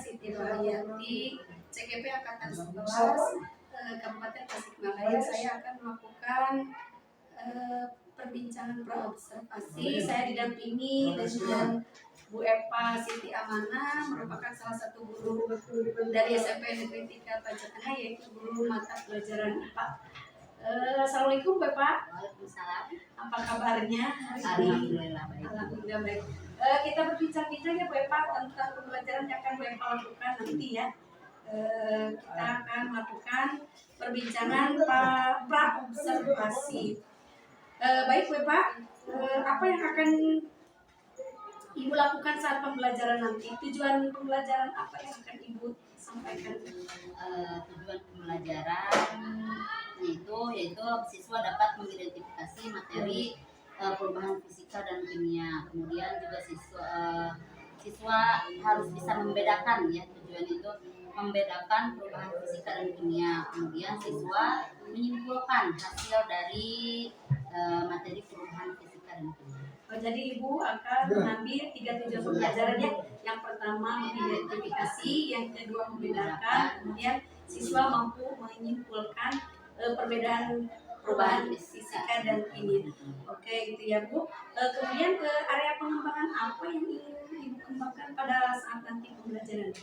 Siti Rohayati, CGP Angkatan 11 Kabupaten Tasikmalaya. Saya akan melakukan perbincangan praobservasi. Saya didampingi dengan Bu Eva Siti Amanah, merupakan salah satu guru dari SMP Negeri 3 Pajatengah, yaitu guru mata pelajaran IPA. Assalamualaikum Bapak. Waalaikumsalam. Apa kabarnya hari ini? Alhamdulillah baik. Alhamdulillah baik. Kita berbincang-bincang ya Bu Eva tentang pembelajaran yang akan Bu Eva lakukan nanti ya. Kita akan melakukan perbincangan pra-observasi. Baik Bu Eva, apa yang akan Ibu lakukan saat pembelajaran nanti? Tujuan pembelajaran apa yang akan Ibu sampaikan? Tujuan pembelajaran yaitu siswa dapat mengidentifikasi materi perubahan fisika dan kimia. Kemudian juga siswa harus bisa membedakan, ya, tujuan itu membedakan perubahan fisika dan kimia. Kemudian siswa menyimpulkan hasil dari materi perubahan fisika dan kimia. Jadi Ibu akan mengambil 3 tujuan pembelajarannya. Yang pertama mengidentifikasi, yang kedua membedakan, kemudian siswa mampu menyimpulkan perubahan fisika dan kimia. Oke, itu ya Bu. Kemudian ke area pengembangan apa yang ingin Ibu kembangkan pada saat nanti pembelajaran?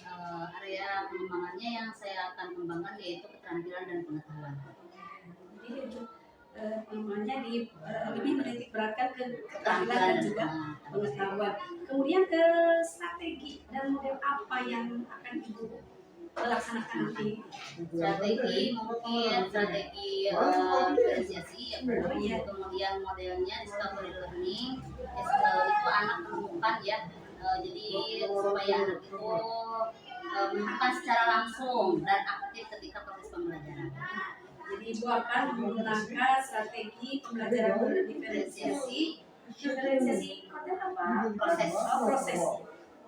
Area pengembangannya yang saya akan kembangkan yaitu keterampilan dan pengetahuan. Jadi untuk pengembangannya lebih menitik beratkan ke keterampilan dan juga pengetahuan. Kemudian ke strategi dan model apa yang akan Ibu laksanakan nanti? Strategi mungkin strategi diferensiasi, ya, kemudian modelnya discovery learning, itu anak menemukan, ya, jadi supaya anak itu menemukan secara langsung dan aktif ketika proses pembelajaran. Jadi Ibu akan menggunakan strategi pembelajaran diferensiasi. Diferensiasi konten apa? Proses.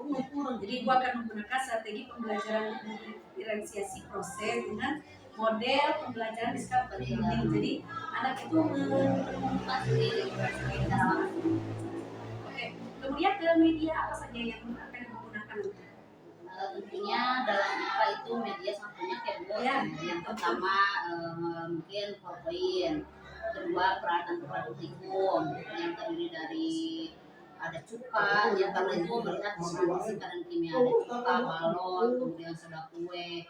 Jadi Ibu akan menggunakan strategi pembelajaran diferensiasi proses dengan model pembelajaran discovery learning. Jadi anak itu menemukan sendiri secara langsung. Oke. Kemudian ke media apa saja yang akan digunakan? Tentunya dalam IPA itu media sangat banyak, ya Bu. Ya. Yang pertama mungkin PowerPoint, kedua peralatan praktikum yang terdiri dari ada cuka, ya, karena itu melihat perubahan fisika dan kimia, ada cuka, balon, kemudian soda kue,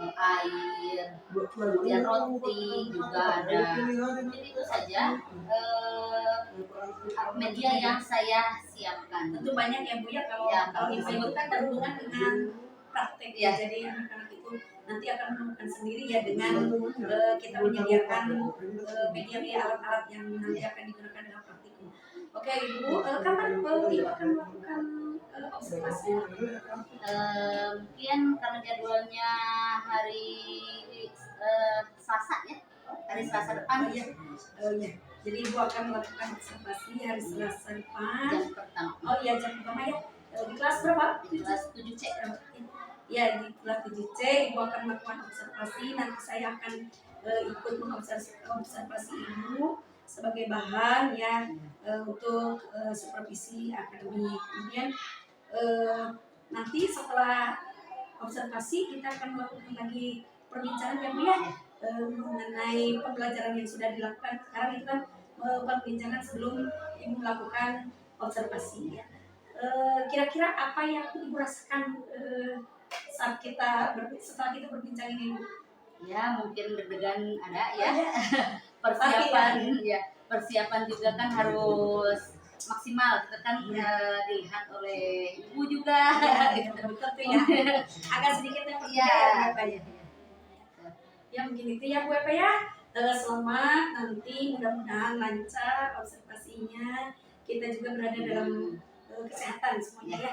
air, kemudian roti juga ada. Jadi itu saja media yang saya siapkan. Tentu banyak ya Bu ya, kalau Ibu kan berhubungan dengan praktek ya. Jadi anak-anak itu nanti akan menemukan sendiri ya dengan kita menyediakan media alat-alat yang nanti akan digunakan dalam praktikum. Oke Ibu, kapan Ibu akan melakukan observasi? Mungkin karena jadwalnya hari Selasa, ya, hari Selasa depan. Ya. Jadi Ibu akan melakukan observasi hari Selasa depan. Jam pertama. Oh iya, jam pertama ya. Di kelas berapa? Di kelas 7C. Ya, di kelas 7C Ibu akan melakukan observasi. Nanti saya akan ikut mengobservasi Ibu sebagai bahan, ya, untuk supervisi akademik. Kemudian nanti setelah observasi kita akan melakukan lagi perbincangan ya Bu ya, mengenai pembelajaran yang sudah dilakukan. Sekarang itu kan perbincangan sebelum Ibu melakukan observasi, ya. Kira-kira apa yang Ibu rasakan saat setelah kita berbincang ini Bu? Ya, mungkin deg-degan ada, ya. Persiapan, ya, persiapan juga kan harus maksimal. Kita kan dilihat oleh Ibu juga. Betul ya. Agak sedikit yang ya. Ya mungkin itu ya Bu Eva ya. Selamat, nanti mudah-mudahan lancar observasinya. Kita juga berada dalam kesehatan semuanya ya.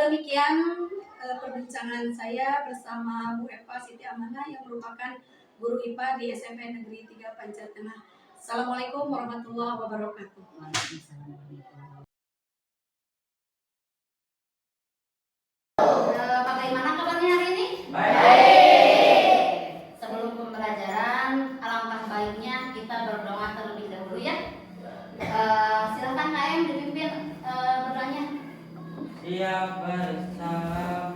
Demikian perbincangan saya bersama Bu Eva Siti Amanah yang merupakan guru IPA di SMP Negeri 3 Pajatengah. Assalamualaikum warahmatullahi wabarakatuh. Bagaimana kabarnya hari ini? Baik. Sebelum pembelajaran, alangkah baiknya kita berdoa terlebih dahulu, ya. Silakan KM dipimpin berdoanya. Siap bersalam.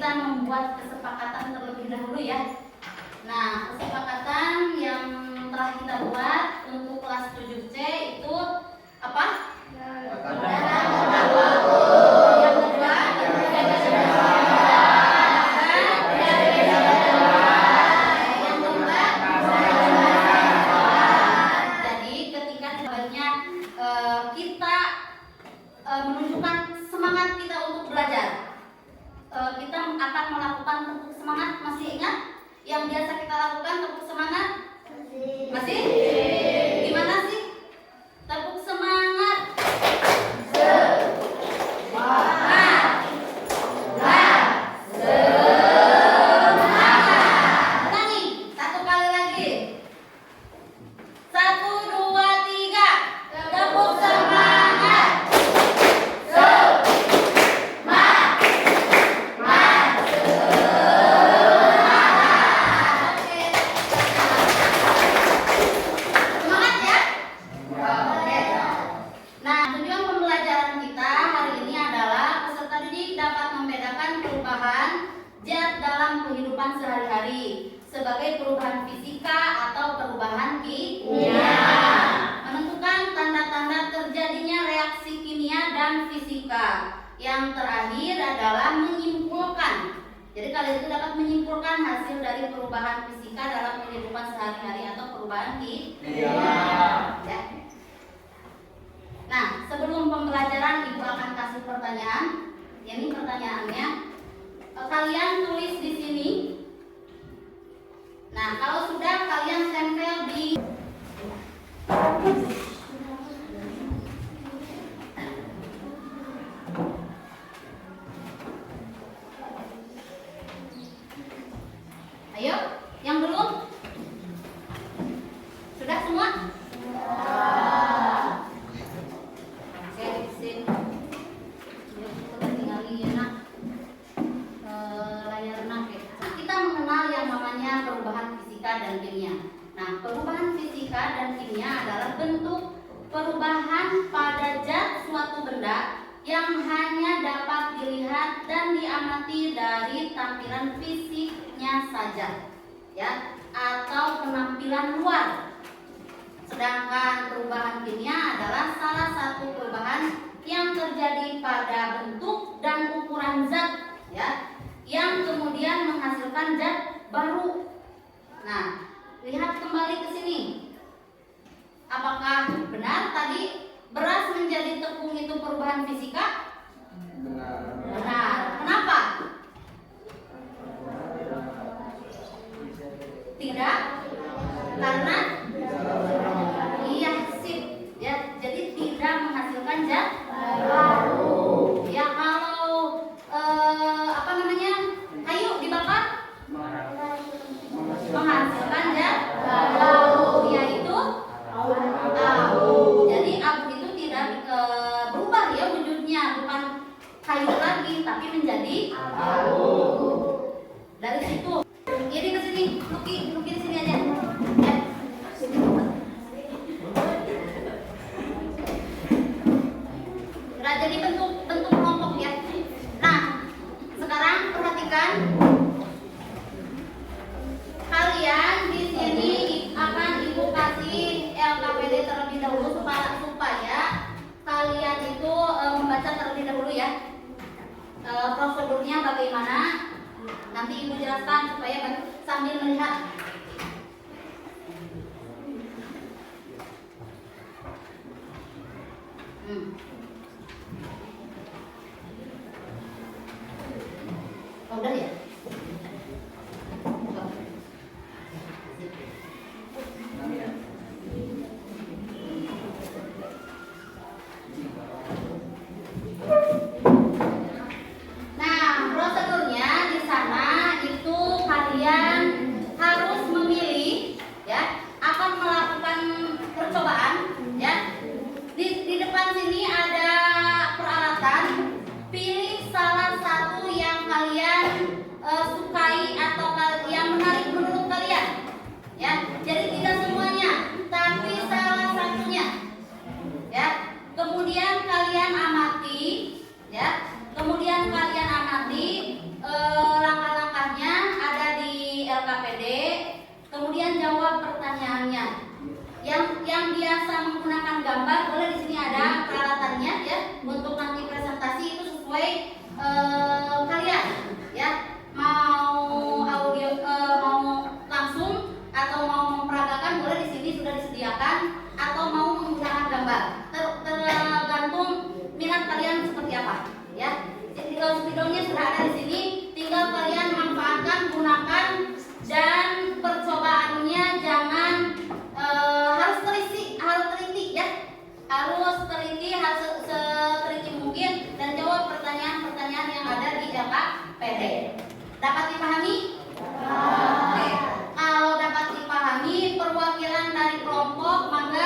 kita membuat kesepakatan terlebih dahulu ya. Nah, kesepakatan yang telah kita buat untuk kelas 7C itu apa? Yang kedua, jadi ketika sebenarnya kita menunjukkan semangat kita untuk belajar, kita akan melakukan tepuk semangat. Masih ingat yang biasa kita lakukan tepuk semangat? Masih? Gimana sih tepuk semangat? Ulangi, satu kali lagi. 1, 2, 3. Tepuk semangat. Oke. Semangat ya? Oke. Nah, tujuan pembelajaran kita hari ini adalah peserta didik dapat membedakan perubahan zat dalam kehidupan sehari-hari sebagai perubahan fisika atau perubahan kimia. Menentukan tanda-tanda terjadinya reaksi kimia dan fisika. Yang terakhir adalah menyimpulkan. Jadi kalian itu dapat menyimpulkan hasil dari perubahan fisika dalam kehidupan sehari-hari atau perubahan kimia. Ya. Nah, sebelum pembelajaran Ibu akan kasih pertanyaan. Ini pertanyaannya. Kalian tulis di sini. Nah, kalau sudah kalian tempel di Ayo, yang belum? Sudah semua? Oke, sip. Yuk, kita tinggalin ya, nak. Layar nak ya. Kita mengenal yang namanya perubahan fisika dan kimia. Nah, perubahan fisika dan kimia adalah bentuk perubahan pada zat suatu benda yang hanya dapat dilihat dan diamati dari tampilan fisiknya saja, ya, atau penampilan luar. Sedangkan perubahan kimia adalah salah satu perubahan yang terjadi pada bentuk dan ukuran zat, ya, yang kemudian menghasilkan zat baru. Nah, lihat kembali ke sini. Apakah benar tadi beras menjadi tepung itu perubahan fisika? Benar. Kenapa? Tidak? Karena iya, sip. Ya, jadi tidak menghasilkan zat baru. Ya, kalau apa namanya? Kayu dibakar menghasilkan zat baru, yaitu abu. Jadi abu itu tidak berubah ya wujudnya, bukan kayu lagi tapi menjadi abu. Dari situ ini ke sini, Luki di sini aja. Ya. Nah, jadi bentuk kelompok ya. Nah, sekarang perhatikan. Kalian di sini akan Ibu kasih LKPD terlebih dahulu supaya kalian itu membaca terlebih dahulu ya. Prosedurnya bagaimana? Nanti Ibu jelaskan supaya sambil melihat. Oh, udah ya? Nah, prosedurnya di sana itu kalian harus terbiasa menggunakan gambar, boleh di sini ada peralatannya ya untuk nanti presentasi itu sesuai kalian ya. Mau audio mau langsung atau mau memperagakan boleh di sini sudah disediakan atau mau menggunakan gambar. Tergantung minat kalian seperti apa ya. Videonya sudah ada di sini, tinggal kalian manfaatkan, gunakan dan percobaannya jangan harus teliti ya. Harus teliti, harus seteliti mungkin dan jawab pertanyaan-pertanyaan yang ada di KPD. Dapat dipahami? Oke. Kalau dapat dipahami, perwakilan dari kelompok maka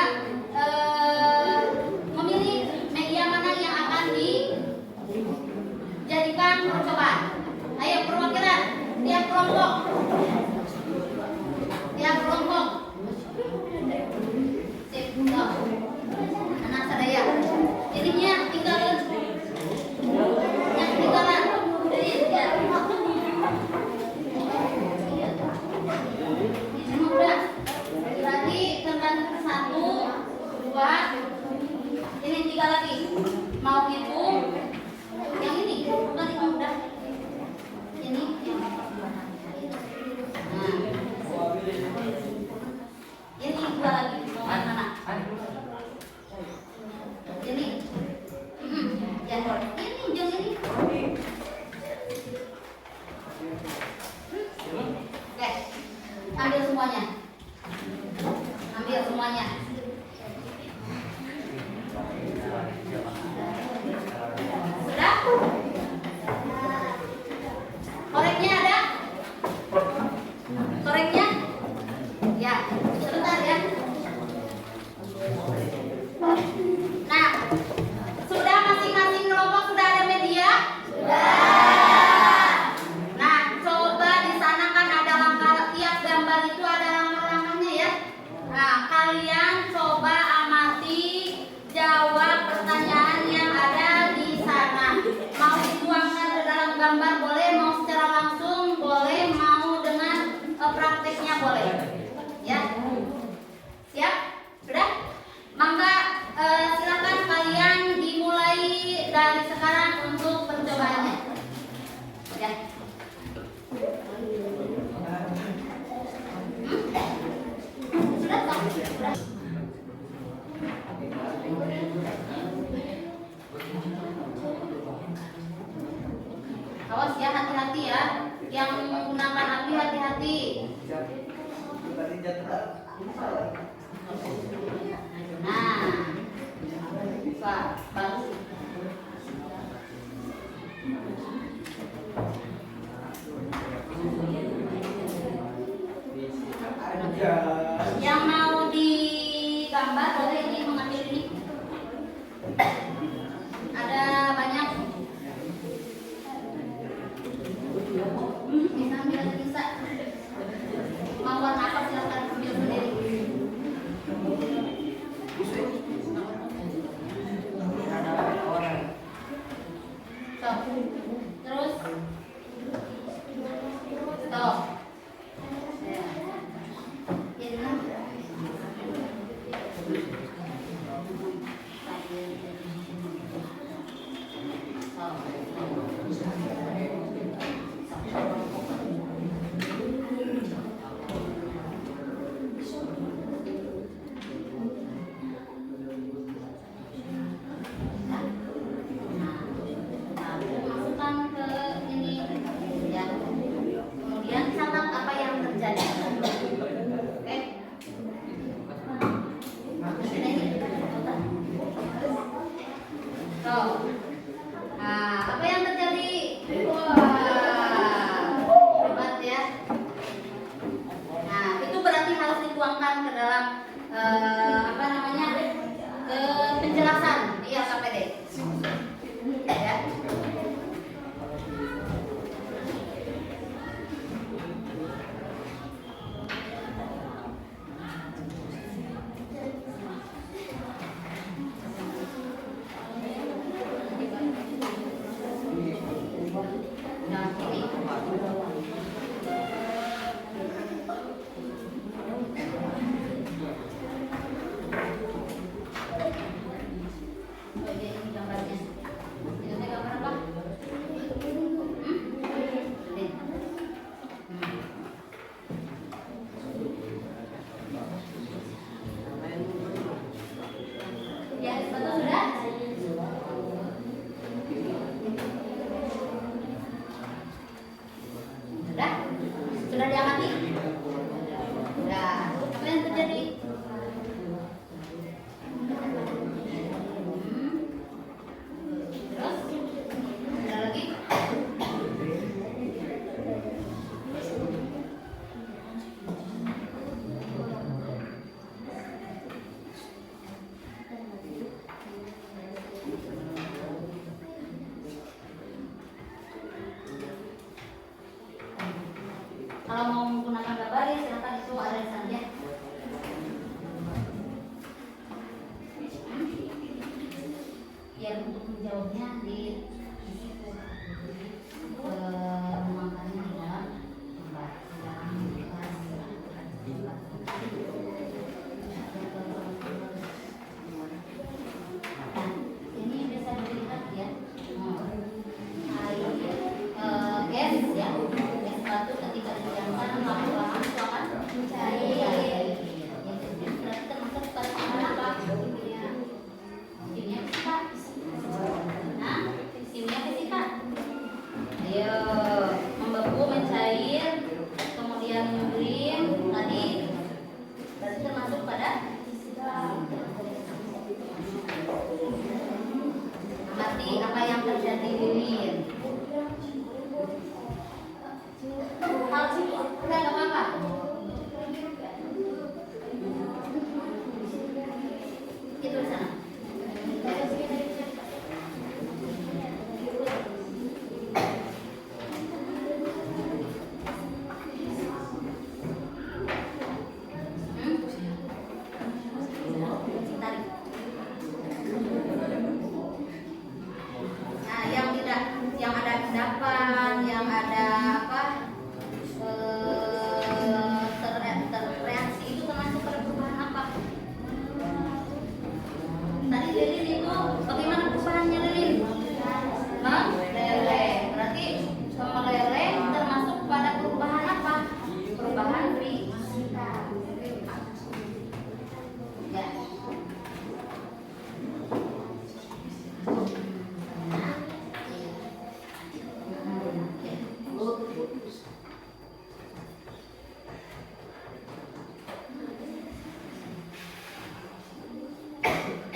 memilih media mana yang akan dijadikan percobaan. Ayo perwakilan tiap kelompok. Tiap kelompok. Sip. Anak sadaya. Jadinya tinggal yang ketinggalan. Jadi ya. Ini udah. Berarti tentang 1, 2. Ini 3 lagi. Mau hitung yang ini bukan yang udah. Ini yang nah. Ini 2 lagi. Mau mana? Ini ya, ini yang ini. Oke, ambil semuanya. Ambil semuanya. Sudah? Koreknya ada? Koreknya? Ya, sebentar ya. Nah, sudah masing-masing kelompok sudah ada media? Sudah. Nah, coba di sana kan ada langkah, tiap gambar itu ada langkah-langkahnya ya. Nah, kalian coba amati, jawab pertanyaan yang ada di sana. Mau dituangkan ke dalam gambar boleh, mau secara langsung boleh, mau dengan prakteknya boleh. Ya. Siap? Sudah? Maka silakan kalian dimulai dari sekarang untuk percobaannya. Ya. Sudah toh? Sudah. Awas ya, hati-hati ya. Yang menggunakan api hati-hati. Nah, bagus. Yang mau digambar boleh ini mengambil ini. Ada banyak. Bisa ambil bisa. Mau warna apa silakan ambil sendiri. Terus stop. Masukkan ke ini ya. Kemudian catat Kalau mau menggunakan gambar ya silakan, itu ada di sana ya. Ya untuk menjawabnya di situ. Mengangkatnya di dalam gambar. Nah, ini bisa dilihat ya. Gas ya. Gas batu ketika didiamkan lama-lama itu akan mencair. Yang berarti termasuk pada apa? Kimia fisika. Nah, kimia fisika. Ayo, membeku, mencair, kemudian mengering tadi berarti termasuk pada amati apa yang terjadi di dunia. Udah nggak apa-apa. Itu di sana. Nah, yang ada endapan, yang ada apa? Terreaksi itu termasuk perubahan apa? Tadi lilin itu bagaimana perubahannya lilin? Meleleh. Berarti meleleh termasuk pada perubahan apa? Perubahan fisika. Ya.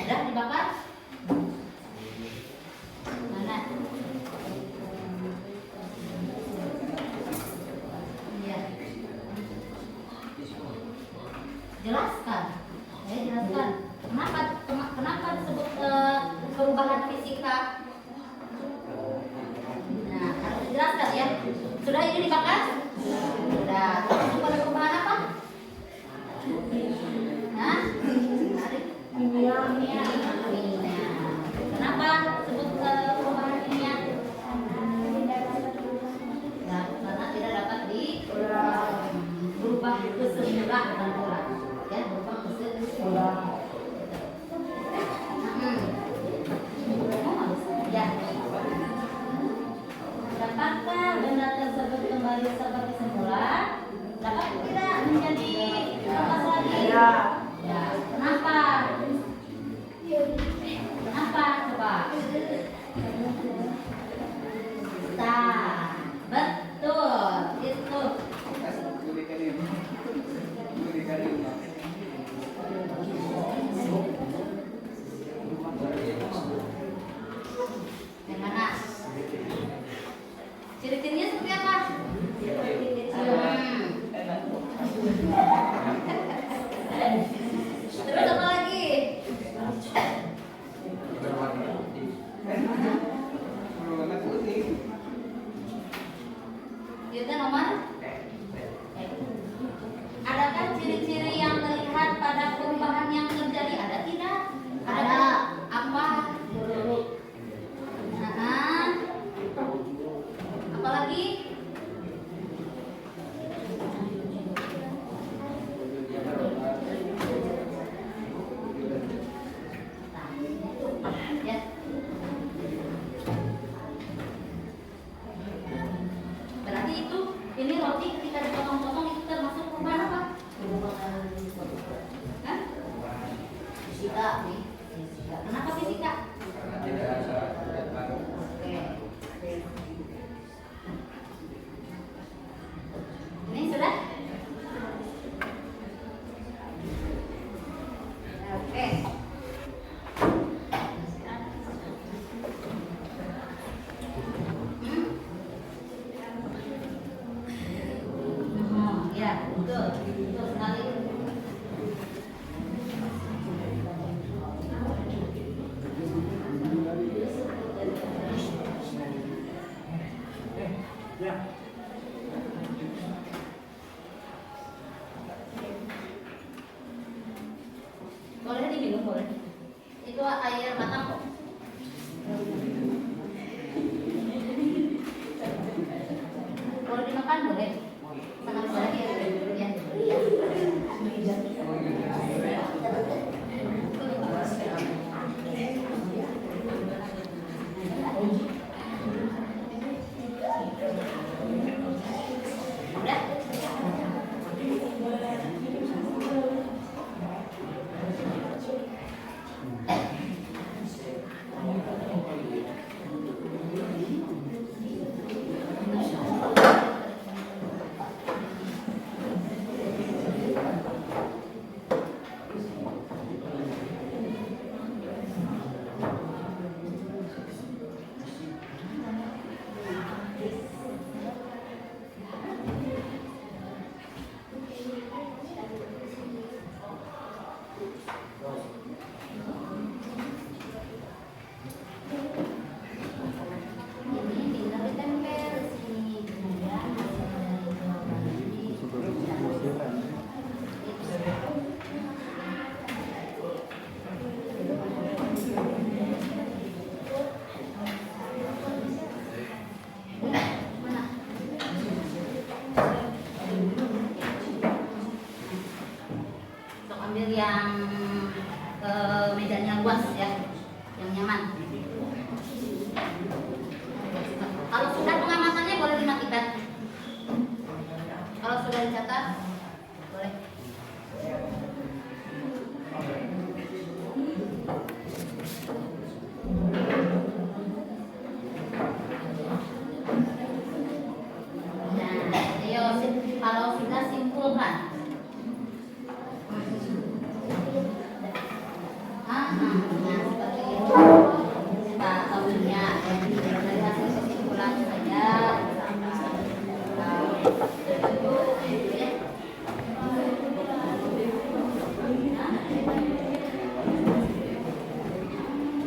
Udah dibakar? Mana? Iya. Jelaskan. Ya, jelaskan. Kenapa disebut perubahan fisika? Nah, harus dijelaskan ya. Sudah ini dibakar? Sudah. Termasuk pada perubahan apa? Hah? Kimia. Kenapa sebut perubahan kimia? Nah, karena tidak dapat berubah ke semula dan pola. Ya, berubah ke semula. Ya. Dapatkah benda tersebut kembali seperti semula? Dapat tidak menjadi lepas lagi? Ya. Ya. Kenapa? Kenapa coba? Nah, betul itu. yang mejanya luas ya, yang nyaman. Kalau sudah pengamatannya boleh dimatikan. Kalau sudah dicatat boleh. Nah, ayo kalau sudah simpulkan. Nah, seperti itu. Kita tahunya dari hasil kesimpulan saja.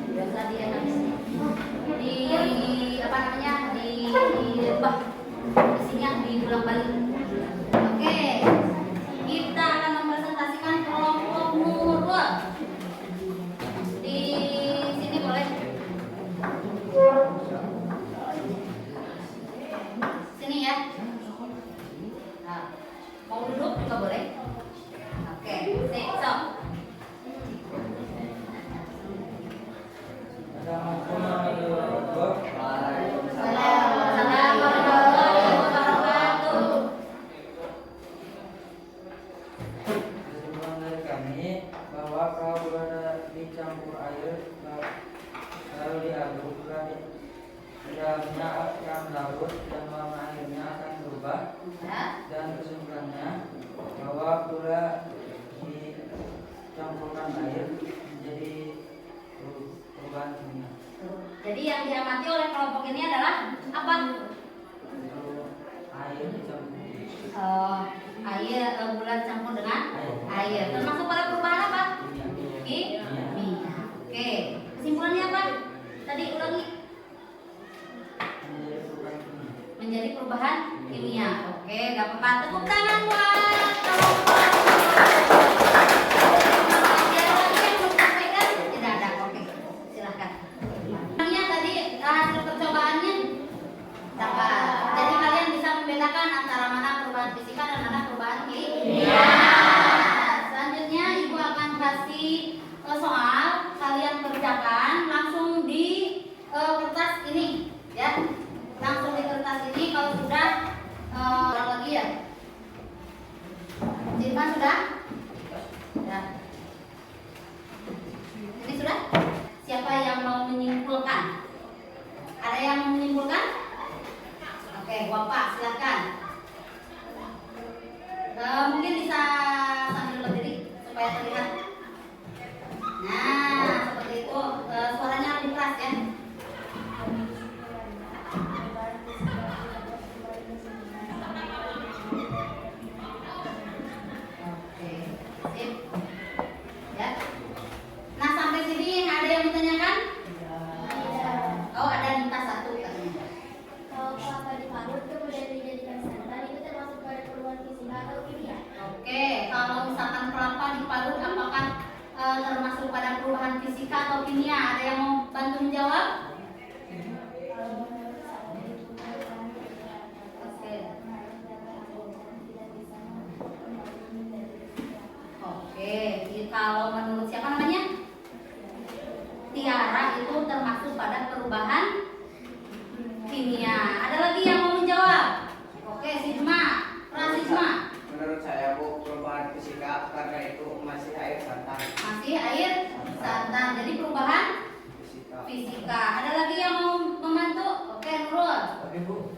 Biasa dia habis di apa namanya diubah isinya diulang balik. Oke, kita akan mempresentasikan kelompok nurul. Di sini boleh. Sini ya. Nah, mau duduk juga boleh. Oke, sip, sok. Assalamualaikum warahmatullahi wabarakatuh. Kesimpulan dari kami bahwa kalau berada dicampur air lalu diaduk, dalamnya akan larut dan warna airnya akan berubah. Dan kesimpulannya bahwa gula dicampurkan air menjadi perubahan kimia. Jadi yang diamati oleh kelompok ini adalah apa? Air dicampur. Air gula dicampur dengan air. Termasuk pada perubahan apa? Kimia. Kimia. Oke. Kesimpulannya apa? Tadi ulangi. Menjadi perubahan kimia. Oke, gak apa-apa. Tepuk tangan buat kelompok. Ada lagi yang belum sampaikan? Tidak ada. Oke, silahkan. Tadi hasil percobaannya dapat. Jadi kalian bisa membedakan antara mana perubahan fisika dan mana perubahan kimia. Selanjutnya ibu akan kasih soal, kalian kerjakan langsung di kertas ini, ya. Langsung di kertas ini. Kalau sudah ulang lagi ya. Jirman sudah? Ya. Ini sudah? Siapa yang mau menyimpulkan? Ada yang mau menyimpulkan? Oke, Bapak silakan. Mungkin bisa sambil berdiri supaya terlihat. Nah, seperti itu. Suaranya lebih keras ya. Oke, sip. Ya. Nah, sampai sini ada yang ditanyakan? Oh, ada minta satu katanya. Kalau kelapa diparut kemudian dijadikan santan itu termasuk pada perubahan fisika atau kimia? Oke, kalau misalkan kelapa diparut apakah termasuk pada perubahan fisika atau kimia? Ada yang mau bantu menjawab? Oke, kalau menurut siapa namanya? Tiara itu termasuk pada perubahan kimia. Ada lagi yang mau menjawab? Oke, Sisma, Prasisma. Menurut saya Bu, perubahan fisika karena itu masih air santan. Masih air santan. Jadi perubahan fisika. Ada lagi yang mau membantu? Oke, Nurul. Tapi Bu,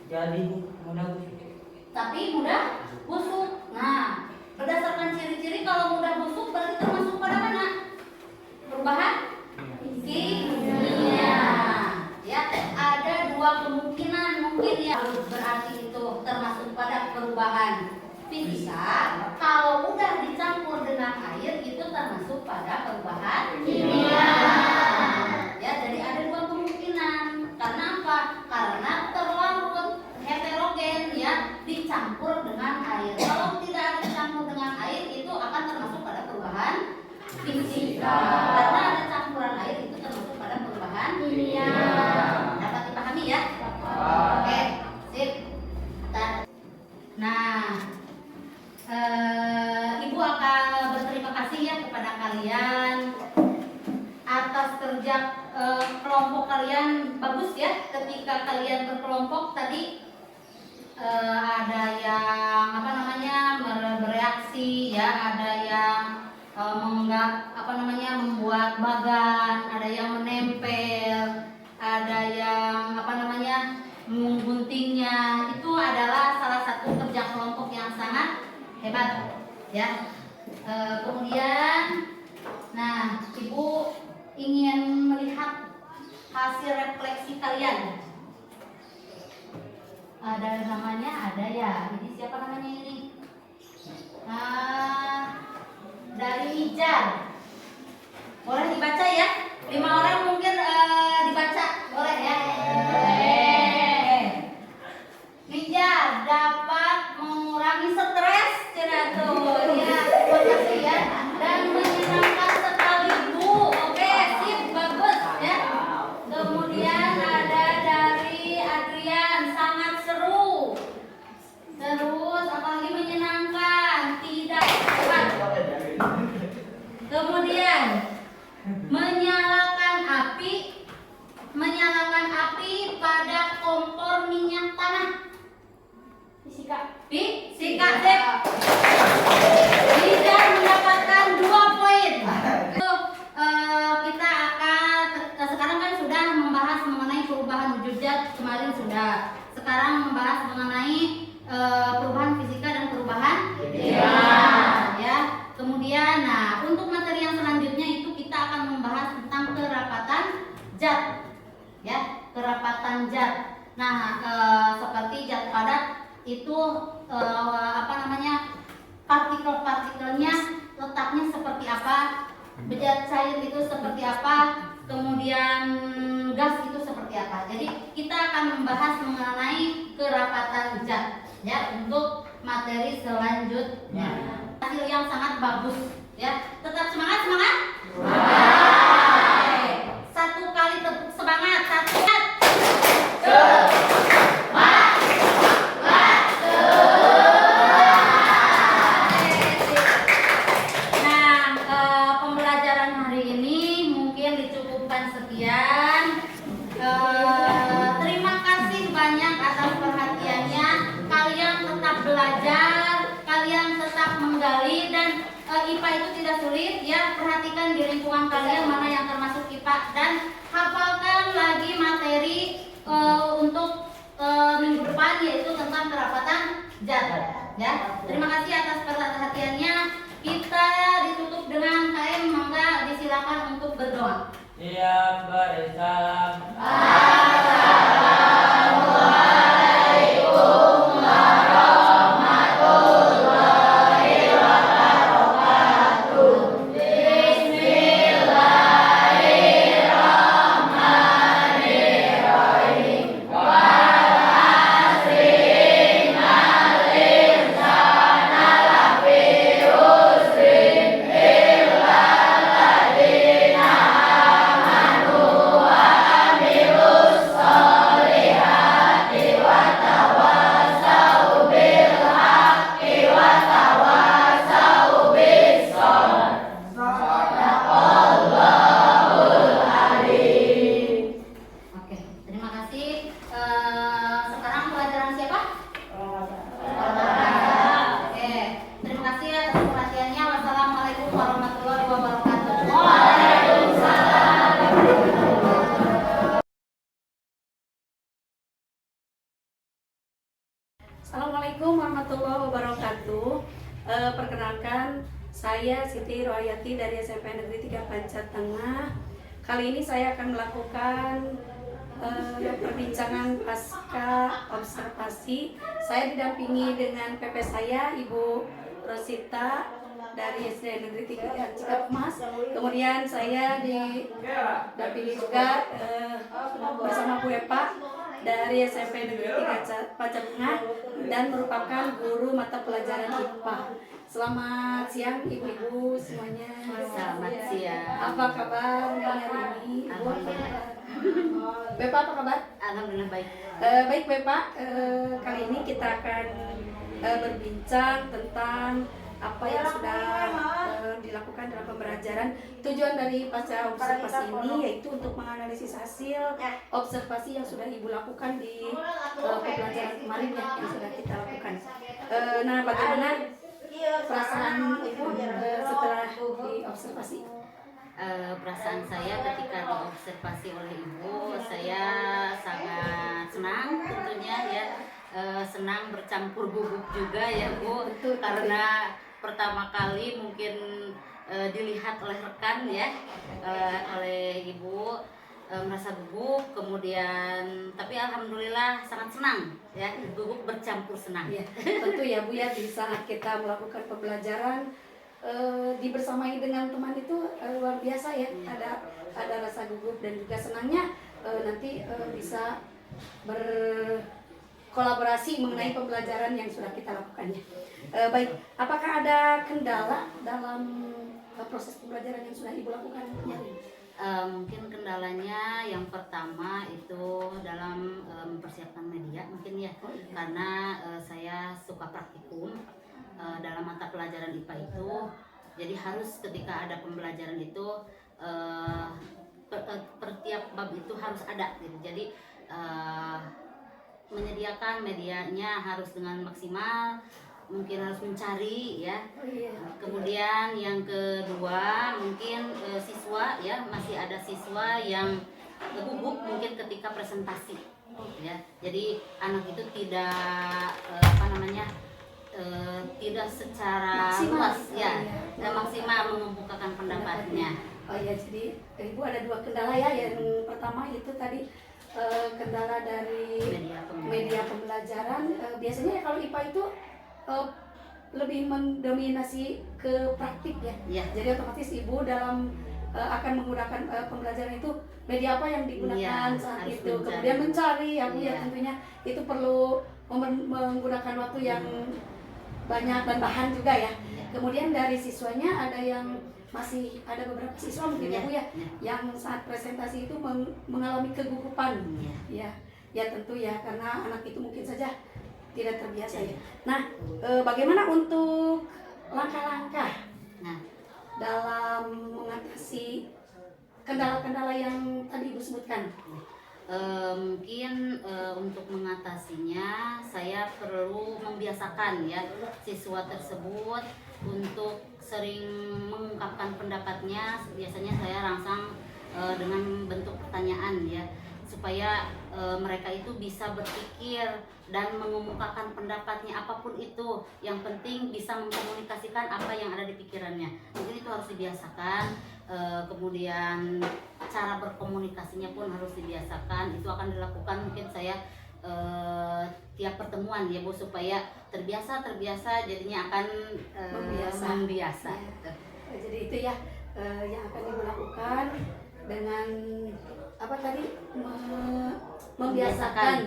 jadi mudah busuk. Tapi mudah busuk. Nah, berdasarkan ciri-ciri kalau mudah busuk berarti termasuk pada mana? Perubahan kimia. Ya, ada dua kemungkinan mungkin ya. Berarti itu termasuk pada perubahan fisika. Kalau udah dicampur dengan air itu termasuk pada perubahan kimia. Ya, jadi ada dua kemungkinan. Karena apa? Karena terlarut heterogen ya, dicampur dengan air. Kalau tidak dicampur dengan air itu akan termasuk pada perubahan fisika. Karena ada campuran air itu termasuk pada perubahan kimia. Dapat dipahami ya? Oke, sip. Nah, Ibu akan berterima kasih ya kerja kelompok kalian bagus ya. Ketika kalian berkelompok tadi ada yang apa namanya bereaksi ya, ada yang membuat bagan, ada yang menempel, ada yang apa namanya mengguntingnya. Itu adalah salah satu kerja kelompok yang sangat hebat ya. Kemudian nah, Ibu ingin melihat hasil refleksi kalian. Ada namanya, ada ya. Ini siapa namanya ini? Dari Nijar. Boleh dibaca ya? 5 orang mungkin dibaca, boleh ya? Boleh. Nijar dapat mengurangi stres, cina tuh ya. Makasih ya. Dan menyenangkan sekali Bu. Oke, sip, bagus ya. Kemudian ada dari Adrian, sangat seru. Terus apalagi menyenangkan, tidak cepat. Kemudian menyalakan api pada kompor minyak tanah. Fisika sip. Tidak mendapatkan 2 poin. Kita akan sekarang kan sudah membahas mengenai perubahan wujud zat, kemarin sudah. Sekarang membahas mengenai perubahan fisika dan perubahan kimia ya. Kemudian nah, untuk materi yang selanjutnya itu kita akan membahas tentang kerapatan zat ya, kerapatan zat. Nah, seperti zat padat itu partikel-partikelnya letaknya seperti apa, zat cair itu seperti apa, kemudian gas itu seperti apa. Jadi kita akan membahas mengenai kerapatan zat ya untuk materi selanjutnya. Hasil yang sangat bagus ya. Tetap semangat. Satu kali tepuk semangat. Pembelajaran hari ini mungkin dicukupkan sekian. Terima kasih banyak atas perhatiannya. Kalian tetap belajar, kalian tetap menggali, dan IPA itu tidak sulit ya. Perhatikan di lingkungan kalian mana yang termasuk IPA dan hafalkan lagi materi untuk minggu depan, yaitu tentang kerapatan zat ya. Terima kasih atas perhatiannya. Kita ditutup dengan KM, mangga disilakan untuk berdoa. Yang bersalam. Oke, terima kasih. Sekarang pelajaran siapa? Oke, terima kasih atas perhatiannya. Wassalamualaikum warahmatullahi wabarakatuh. Assalamualaikum warahmatullahi wabarakatuh. Perkenalkan, saya Siti Rohayati dari SMP Negeri 3 Pancat Tengah. Kali ini saya akan melakukan perbincangan pasca observasi. Saya didampingi dengan PP saya, Ibu Rosita dari SD Negeri 3 Cikapmas. Kemudian saya didampingi juga bersama Bu Epa dari SMP Negeri 3 Pancat Tengah dan merupakan guru mata pelajaran IPA. Selamat siang ibu-ibu semuanya. Selamat siang. Apa kabar hari ini? Alhamdulillah. Bepa apa kabar? Alhamdulillah baik. Baik Bepa, kali ini kita akan berbincang tentang apa yang sudah dilakukan dalam pembelajaran. Tujuan dari pasca observasi ini yaitu untuk menganalisis hasil observasi yang sudah Ibu lakukan di pembelajaran kemarin ya, yang sudah kita lakukan. Nah, bagaimana perasaan Ibu setelah diobservasi? Perasaan saya ketika diobservasi oleh Ibu, saya sangat senang tentunya ya, senang bercampur gugup juga ya Bu, karena pertama kali mungkin dilihat oleh rekan ya, oleh Ibu, merasa gugup, kemudian tapi alhamdulillah sangat senang ya, gugup bercampur senang. Ya, tentu ya Bu ya, di saat kita melakukan pembelajaran dibersamai dengan teman itu luar biasa ya, ada rasa gugup dan juga senangnya nanti bisa berkolaborasi mengenai pembelajaran yang sudah kita lakukan ya. Baik, apakah ada kendala dalam proses pembelajaran yang sudah Ibu lakukan kemarin? Mungkin kendalanya yang pertama itu dalam mempersiapkan media mungkin ya, karena saya suka praktikum dalam mata pelajaran IPA itu, jadi harus ketika ada pembelajaran itu per tiap bab itu harus ada gitu. Jadi menyediakan medianya harus dengan maksimal, mungkin harus mencari ya. Kemudian yang kedua mungkin siswa ya, masih ada siswa yang gugup mungkin ketika presentasi ya. Jadi anak itu tidak tidak secara luas ya, maksimal mengemukakan pendapatnya. Oh ya, jadi Ibu ada dua kendala ya. Yang pertama itu tadi kendala dari media pembelajaran. Biasanya kalau IPA itu lebih mendominasi ke praktik ya. Jadi otomatis Ibu dalam akan menggunakan pembelajaran itu media apa yang digunakan saat itu, kemudian mencari ya Bu ya, tentunya itu perlu menggunakan waktu yang banyak dan bahan juga ya. Kemudian dari siswanya ada yang masih ada beberapa siswa mungkin ya Bu ya, yang saat presentasi itu mengalami kegugupan ya tentu ya, karena anak itu mungkin saja tidak terbiasa ya. Nah, bagaimana untuk langkah-langkah dalam mengatasi kendala-kendala yang tadi Ibu sebutkan? Mungkin untuk mengatasinya saya perlu membiasakan ya siswa tersebut untuk sering mengungkapkan pendapatnya. Biasanya saya rangsang dengan bentuk pertanyaan ya, supaya mereka itu bisa berpikir dan mengemukakan pendapatnya apapun itu. Yang penting bisa mengkomunikasikan apa yang ada di pikirannya. Mungkin itu harus dibiasakan. Kemudian cara berkomunikasinya pun harus dibiasakan. Itu akan dilakukan mungkin saya tiap pertemuan ya Bu, supaya terbiasa jadinya akan membiasa. Ya. Jadi itu ya yang akan Ibu lakukan dengan apa tadi, membiasakan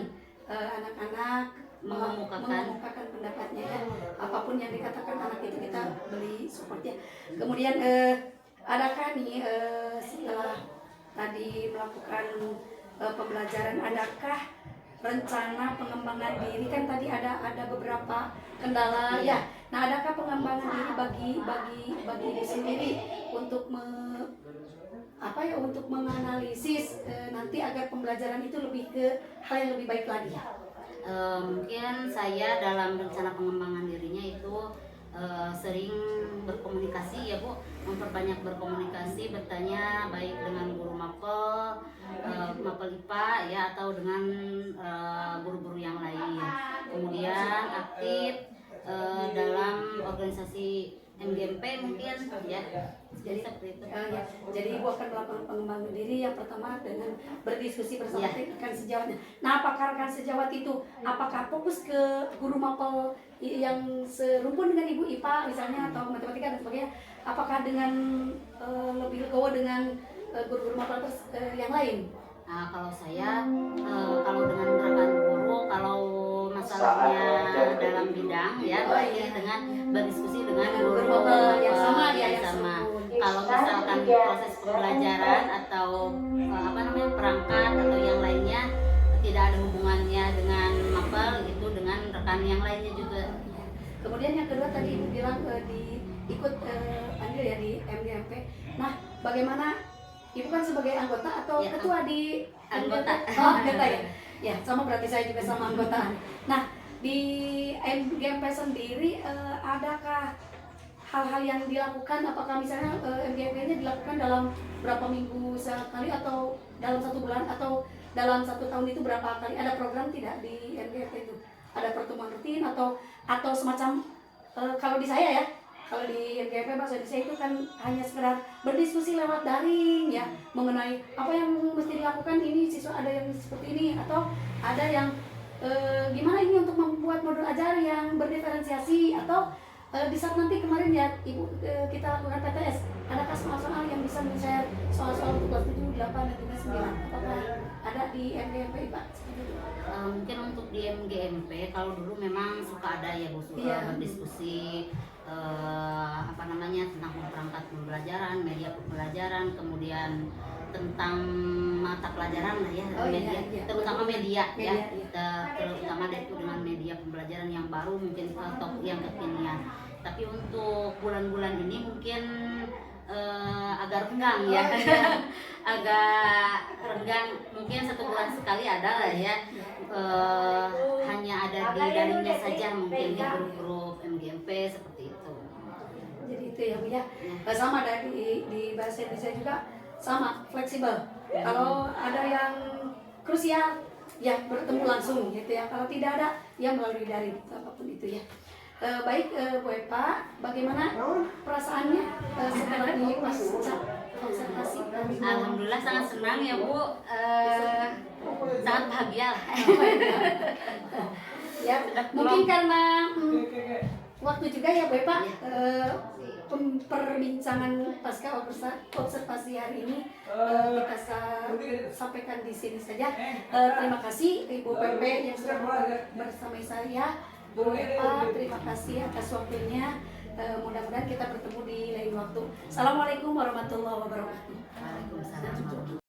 anak-anak mengemukakan pendapatnya ya. Apapun yang dikatakan anak itu kita beri support ya. Kemudian adakah nih setelah tadi melakukan pembelajaran, adakah rencana pengembangan diri? Kan tadi ada beberapa kendala ya. Nah, adakah pengembangan diri bagi diri sendiri untuk untuk menganalisis nanti agar pembelajaran itu lebih ke hal yang lebih baik lagi? Mungkin saya dalam rencana pengembangan dirinya itu sering berkomunikasi ya Bu, memperbanyak berkomunikasi, bertanya baik dengan guru mapel IPA ya, atau dengan guru-guru yang lain. Kemudian aktif dalam organisasi MGMP mungkin ya. Jadi seperti itu. Jadi Ibu akan melakukan pengembangan diri yang pertama dengan berdiskusi bersama rekan sejawatnya. Nah, apakah rekan sejawat itu apakah fokus ke guru mapel yang serumpun dengan Ibu IPA misalnya atau matematika dan sebagainya? Apakah dengan lebih legowo dengan guru-guru mapel yang lain? Nah, kalau saya kalau dengan rekan guru, kalau masalahnya dalam bidang ya, dengan berdiskusi dengan guru yang sama. Kalau misalkan proses pembelajaran atau perangkat atau yang lainnya tidak ada hubungannya dengan mapel, itu dengan rekan yang lainnya juga. Kemudian yang yang kedua tadi Ibu bilang ikut andil ya di MGMP. Nah, bagaimana Ibu kan sebagai anggota atau Ya, ketua di anggota. MGMP? Oh, anggota ya. Ya, sama berarti saya juga sama anggota. Nah, di MGMP sendiri adakah hal-hal yang dilakukan? Apakah misalnya MGMP-nya dilakukan dalam berapa minggu sekali atau dalam 1 bulan atau dalam 1 tahun itu berapa kali? Ada program tidak di MGMP itu? Ada pertemuan rutin atau semacam kalau di saya ya, kalau di MGMP Bahasa Indonesia itu kan hanya sekedar berdiskusi lewat daring ya, mengenai apa yang mesti dilakukan, ini siswa ada yang seperti ini atau ada yang gimana ini untuk membuat modul ajar yang berdiferensiasi, atau di saat nanti kemarin ya Ibu kita lakukan PTS, adakah soal-soal yang bisa men-share soal-soal untuk kelas 7, 8 dan juga 9? Apakah ada di MGMP Pak? Mungkin untuk di MGMP kalau dulu memang suka ada ya Bu, Iya. berdiskusi apa namanya tentang perangkat pembelajaran, media pembelajaran, kemudian tentang mata pelajaran lah ya, Oh, iya, media, iya. terutama media ya, Media, terutama itu dengan media pembelajaran yang baru mungkin atau yang kekinian. Tapi untuk bulan-bulan ini mungkin agak renggang ya, Oh, iya. agak renggang, mungkin 1 bulan sekali ada lah ya. Hanya ada di daringnya saja mungkin di grup-grup MGMP seperti itu. Jadi itu ya Bu ya. Sama dari di Bahasa Indonesia juga sama, fleksibel. Kalau ada yang krusial ya bertemu langsung gitu ya. Kalau tidak ada ya melalui daring, apapun itu ya. Baik Bu Epa, bagaimana perasaannya setelah di pasca observasi? Alhamdulillah sangat senang ya Bu, sangat bahagia lah. Ya, mungkin karena waktu juga ya Bu Epa, perbincangan pasca observasi hari ini kita sampaikan di sini saja. Terima kasih Ibu PP yang sudah bersama saya. Bu Epa, terima kasih atas waktunya. Mudah-mudahan kita bertemu di lain waktu. Assalamualaikum warahmatullahi wabarakatuh. Waalaikumsalam.